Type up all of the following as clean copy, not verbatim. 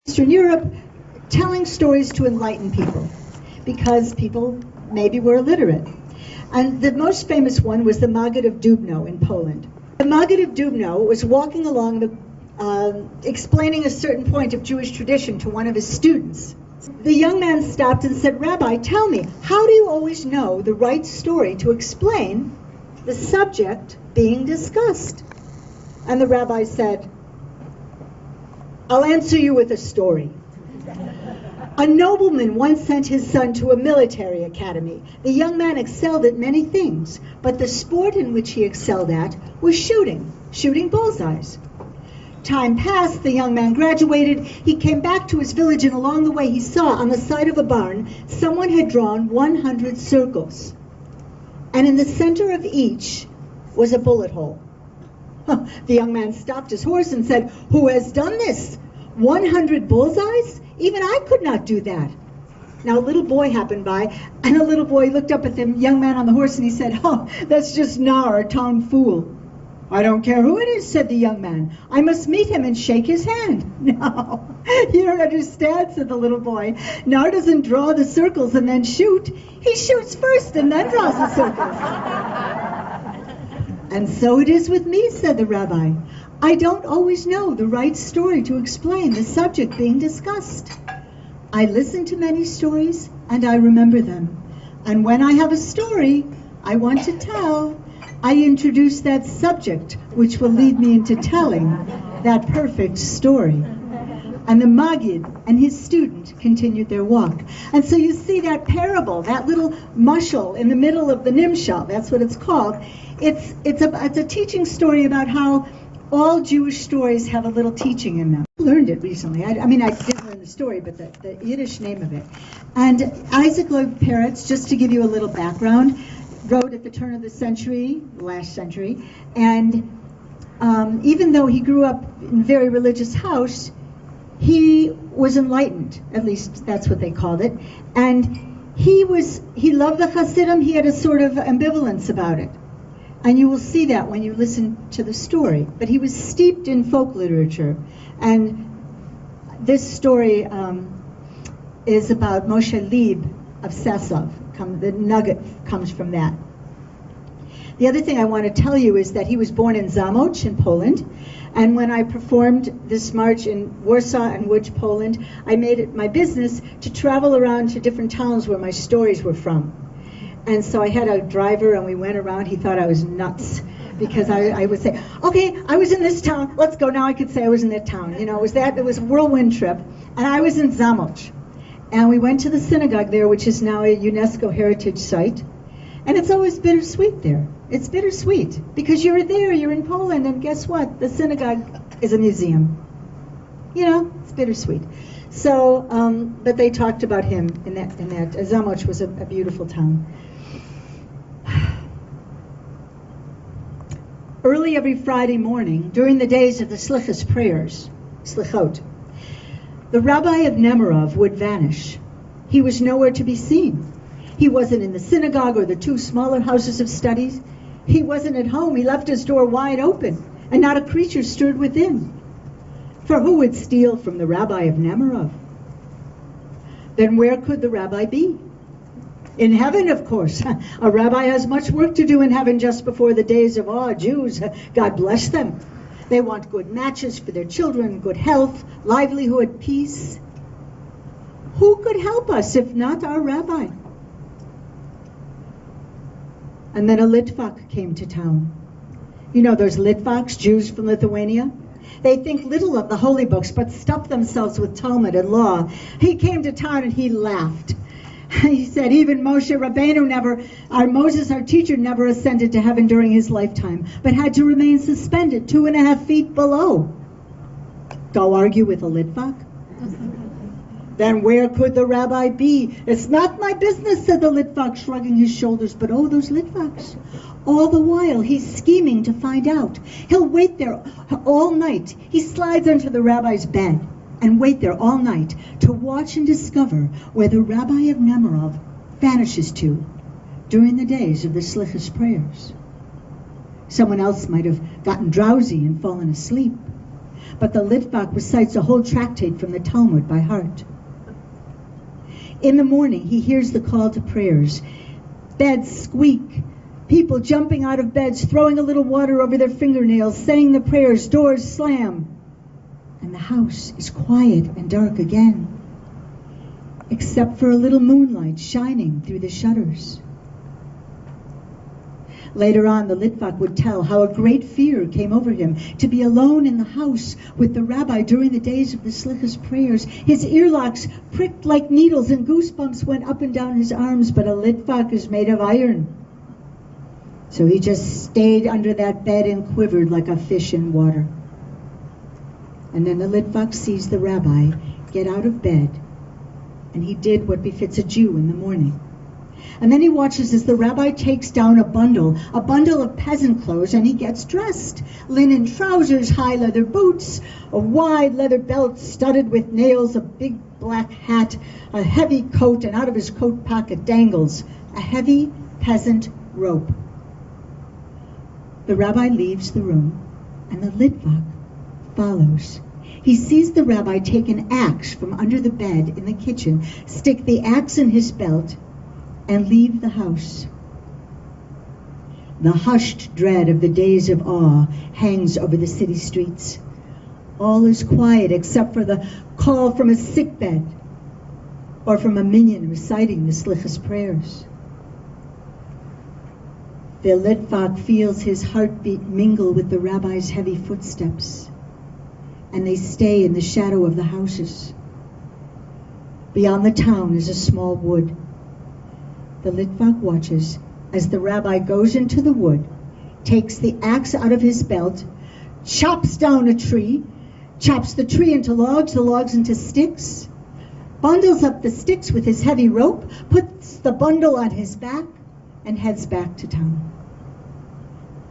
Eastern Europe, telling stories to enlighten people, because people maybe were illiterate. And the most famous one was the Maggid of Dubno in Poland. The Maggid of Dubno was walking along explaining a certain point of Jewish tradition to one of his students. The young man stopped and said, "Rabbi, tell me, how do you always know the right story to explain the subject being discussed?" And the rabbi said, "I'll answer you with a story. A nobleman once sent his son to a military academy. The young man excelled at many things, but the sport in which he excelled at was shooting bullseyes. Time passed, the young man graduated, he came back to his village, and along the way he saw on the side of a barn someone had drawn 100 circles, and in the center of each was a bullet hole. The young man stopped his horse and said, 'Who has done this? 100 bullseyes? Even I could not do that.' Now a little boy happened by, and a little boy looked up at the young man on the horse and he said, 'Oh, that's just Nar, a town fool.' 'I don't care who it is,' said the young man. 'I must meet him and shake his hand.' 'No, you don't understand,' said the little boy. 'Nar doesn't draw the circles and then shoot. He shoots first and then draws the circles.' 'And so it is with me,' said the rabbi. 'I don't always know the right story to explain the subject being discussed. I listen to many stories and I remember them. And when I have a story I want to tell, I introduce that subject which will lead me into telling that perfect story.' And the Maggid and his student continued their walk. And so you see that parable, that little mushal in the middle of the Nimshal, that's what it's called. It's a teaching story about how all Jewish stories have a little teaching in them. I learned it recently. I mean, I didn't learn the story, but the Yiddish name of it. And Isaac Lloyd Peretz, just to give you a little background, wrote at the turn of the century, last century, and even though he grew up in a very religious house, he was enlightened, at least that's what they called it, and he loved the Hasidim. He had a sort of ambivalence about it. And you will see that when you listen to the story. But he was steeped in folk literature. And this story is about Moshe Leib of Sesov. The nugget comes from that. The other thing I want to tell you is that he was born in Zamość in Poland. And when I performed this march in Warsaw and Łódź, Poland, I made it my business to travel around to different towns where my stories were from. And so I had a driver and we went around. He thought I was nuts because I would say, "Okay, I was in this town, let's go." Now I could say I was in that town. You know, it was a whirlwind trip. And I was in Zamość. And we went to the synagogue there, which is now a UNESCO heritage site. And it's always bittersweet there. It's bittersweet because you're there, you're in Poland, and guess what? The synagogue is a museum. You know, it's bittersweet. So, but they talked about him in that. Zamość was a beautiful town. Early every Friday morning, during the days of the Slichos prayers, Slichot, the rabbi of Nemirov would vanish. He was nowhere to be seen. He wasn't in the synagogue or the two smaller houses of studies. He wasn't at home. He left his door wide open, and not a creature stirred within. For who would steal from the rabbi of Nemirov? Then where could the rabbi be? In heaven, of course. A rabbi has much work to do in heaven just before the days of awe. Jews, God bless them. They want good matches for their children, good health, livelihood, peace. Who could help us if not our rabbi? And then a Litvak came to town. You know those Litvaks, Jews from Lithuania? They think little of the holy books, but stuff themselves with Talmud and law. He came to town and he laughed. He said, even Moshe Rabbeinu Moses, our teacher, never ascended to heaven during his lifetime, but had to remain suspended 2.5 feet below. Go argue with a Litvak? Then where could the rabbi be? It's not my business, said the Litvak, shrugging his shoulders, but oh, those Litvaks. All the while, he's scheming to find out. He'll wait there all night. He slides into the rabbi's bed and wait there all night to watch and discover where the rabbi of Nemirov vanishes to during the days of the Slichos prayers. Someone else might have gotten drowsy and fallen asleep. but the Litvak recites a whole tractate from the Talmud by heart. In the morning, he hears the call to prayers. Beds squeak, people jumping out of beds, throwing a little water over their fingernails, saying the prayers, doors slam. And the house is quiet and dark again, except for a little moonlight shining through the shutters. Later on, the Litvak would tell how a great fear came over him to be alone in the house with the rabbi during the days of the Slichas prayers. His earlocks pricked like needles and goosebumps went up and down his arms, but a Litvak is made of iron. So he just stayed under that bed and quivered like a fish in water. And then the Litvak sees the rabbi get out of bed, and he did what befits a Jew in the morning. And then he watches as the rabbi takes down a bundle of peasant clothes, and he gets dressed. Linen trousers, high leather boots, a wide leather belt studded with nails, a big black hat, a heavy coat, and out of his coat pocket dangles a heavy peasant rope. The rabbi leaves the room, and the Litvak follows. He sees the rabbi take an axe from under the bed in the kitchen, stick the axe in his belt, and leave the house. The hushed dread of the days of awe hangs over the city streets. All is quiet except for the call from a sickbed or from a minyan reciting the Slichas prayers. The Litvak feels his heartbeat mingle with the rabbi's heavy footsteps, and they stay in the shadow of the houses. Beyond the town is a small wood. The Litvak watches as the rabbi goes into the wood, takes the axe out of his belt, chops down a tree, chops the tree into logs, the logs into sticks, bundles up the sticks with his heavy rope, puts the bundle on his back, and heads back to town.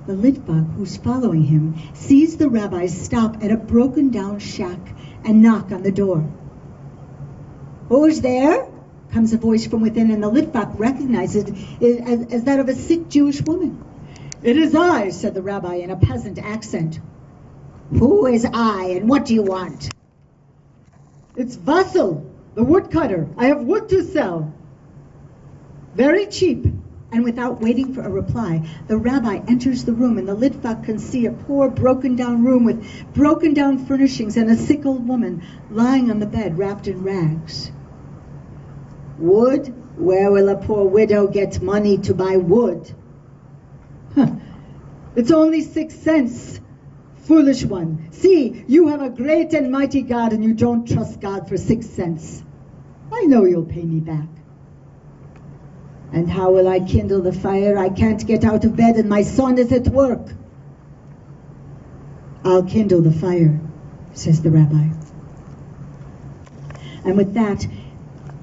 The Litvak, who's following him, sees the rabbi stop at a broken down shack and knock on the door. "Who's there?" comes a voice from within, and the Litvak recognizes it as that of a sick Jewish woman. "It is I," said the rabbi in a peasant accent. "Who is I, and what do you want?" "It's Vassal, the woodcutter. I have wood to sell." "Very cheap." And without waiting for a reply, the rabbi enters the room, and the Litvak can see a poor, broken-down room with broken-down furnishings and a sick old woman lying on the bed wrapped in rags. "Wood? Where will a poor widow get money to buy wood?" "It's only 6 cents. Foolish one. See, you have a great and mighty God, and you don't trust God for 6 cents. I know you'll pay me back." "And how will I kindle the fire? I can't get out of bed, and my son is at work." "I'll kindle the fire," says the rabbi. And with that,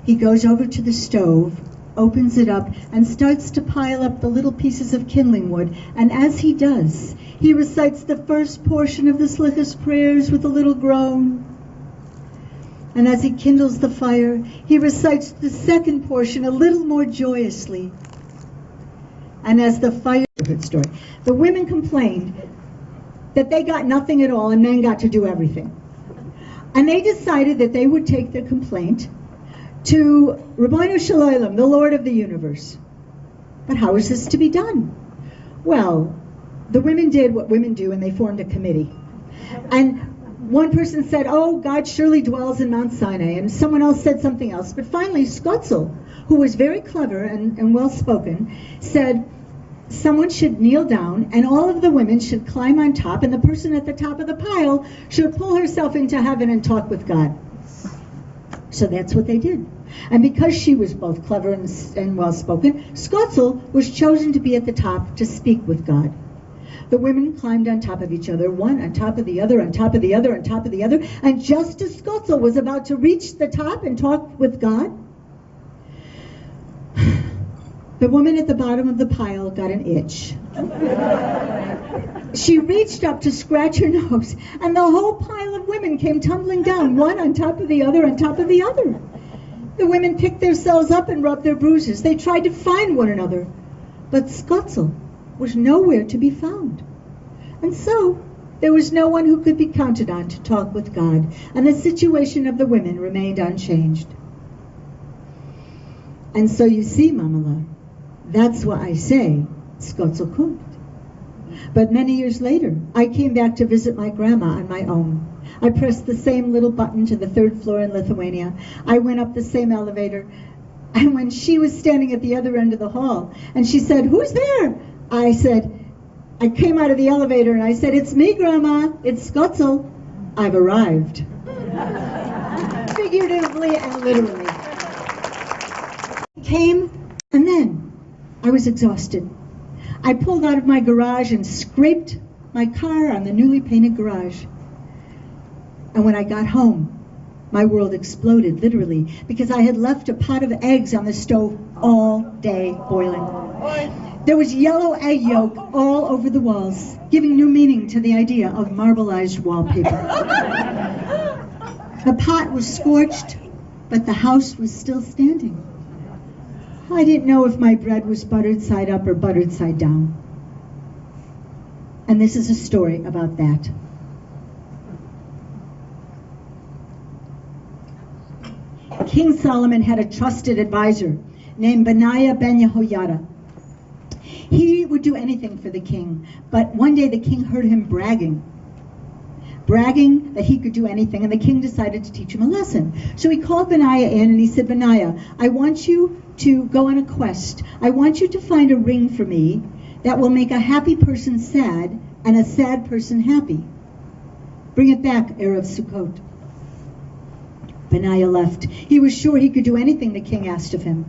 he goes over to the stove, opens it up, and starts to pile up the little pieces of kindling wood. And as he does, he recites the first portion of the Slichas prayers with a little groan. And as he kindles the fire, he recites the second portion a little more joyously. And as the fire... The women complained that they got nothing at all and men got to do everything. And they decided that they would take their complaint to Rabbeinu Shalom, the Lord of the universe. But how is this to be done? Well, the women did what women do, and they formed a committee. And one person said, "Oh, God surely dwells in Mount Sinai," and someone else said something else. But finally, Skotzel, who was very clever and well-spoken, said someone should kneel down, and all of the women should climb on top, and the person at the top of the pile should pull herself into heaven and talk with God. So that's what they did. And because she was both clever and well-spoken, Skotzel was chosen to be at the top to speak with God. The women climbed on top of each other, one on top of the other, on top of the other, on top of the other, and just as Skotzel was about to reach the top and talk with God, the woman at the bottom of the pile got an itch. She reached up to scratch her nose, and the whole pile of women came tumbling down, one on top of the other, on top of the other. The women picked themselves up and rubbed their bruises. They tried to find one another, but Skotzel was nowhere to be found. And so There was no one who could be counted on to talk with God, and the situation of the women remained unchanged. And so you see, Mamala, that's why I say Skotzel kommt. But many years later, I came back to visit my grandma on my own. I pressed the same little button to the 3rd floor in Lithuania. I went up the same elevator. And when she was standing at the other end of the hall, and she said, "Who's there?" I came out of the elevator and I said, "It's me, Grandma. It's Skotzel. I've arrived." Figuratively and literally. Came, and then I was exhausted. I pulled out of my garage and scraped my car on the newly painted garage. And when I got home, my world exploded, literally, because I had left a pot of eggs on the stove all day boiling. There was yellow egg yolk all over the walls, giving new meaning to the idea of marbleized wallpaper. The pot was scorched, but the house was still standing. I didn't know if my bread was buttered side up or buttered side down. And this is a story about that. King Solomon had a trusted advisor named Benaiah ben Yehoiada. He would do anything for the king, but one day the king heard him bragging that he could do anything, and the king decided to teach him a lesson. So he called Benaiah in and he said, "Benaiah, I want you to go on a quest. I want you to find a ring for me that will make a happy person sad and a sad person happy. Bring it back, Erev Sukkot." Benaiah left. He was sure he could do anything the king asked of him.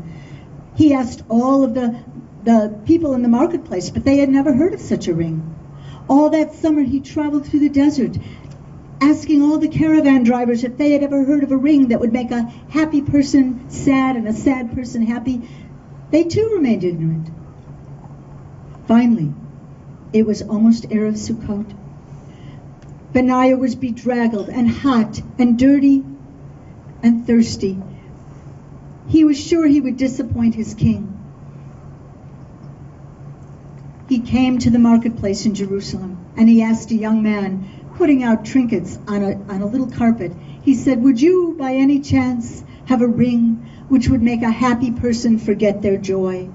He asked all of the people in the marketplace, but they had never heard of such a ring. All that summer he traveled through the desert, asking all the caravan drivers if they had ever heard of a ring that would make a happy person sad and a sad person happy. They too remained ignorant. Finally, it was almost Erev Sukkot. Benaiah was bedraggled and hot and dirty and thirsty. He was sure he would disappoint his king. He came to the marketplace in Jerusalem, and he asked a young man putting out trinkets on a little carpet. He said, "Would you, by any chance, have a ring which would make a happy person forget their joy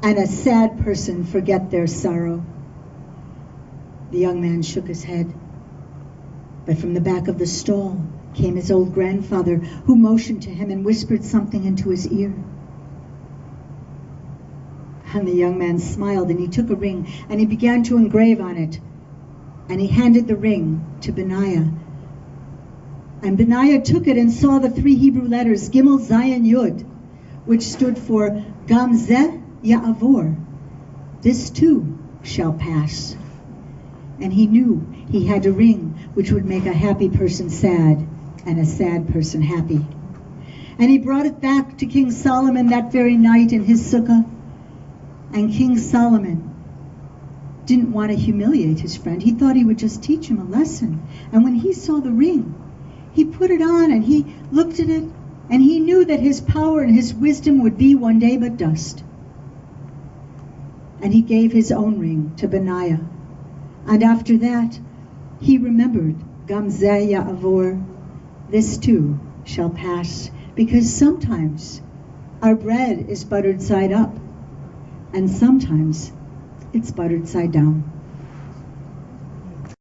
and a sad person forget their sorrow?" The young man shook his head. But from the back of the stall came his old grandfather, who motioned to him and whispered something into his ear. And the young man smiled, and he took a ring, and he began to engrave on it. And he handed the ring to Benaiah. And Benaiah took it and saw the 3 Hebrew letters, Gimel Zayin Yud, which stood for Gam Zeh Ya'avor. This too shall pass. And he knew he had a ring which would make a happy person sad and a sad person happy. And he brought it back to King Solomon that very night in his sukkah. And King Solomon didn't want to humiliate his friend. He thought he would just teach him a lesson. And when he saw the ring, he put it on and he looked at it, and he knew that his power and his wisdom would be one day but dust. And he gave his own ring to Benaiah. And after that, he remembered, Gam Zeh Ya'avor, this too shall pass, because sometimes our bread is buttered side up, and sometimes it's buttered side down.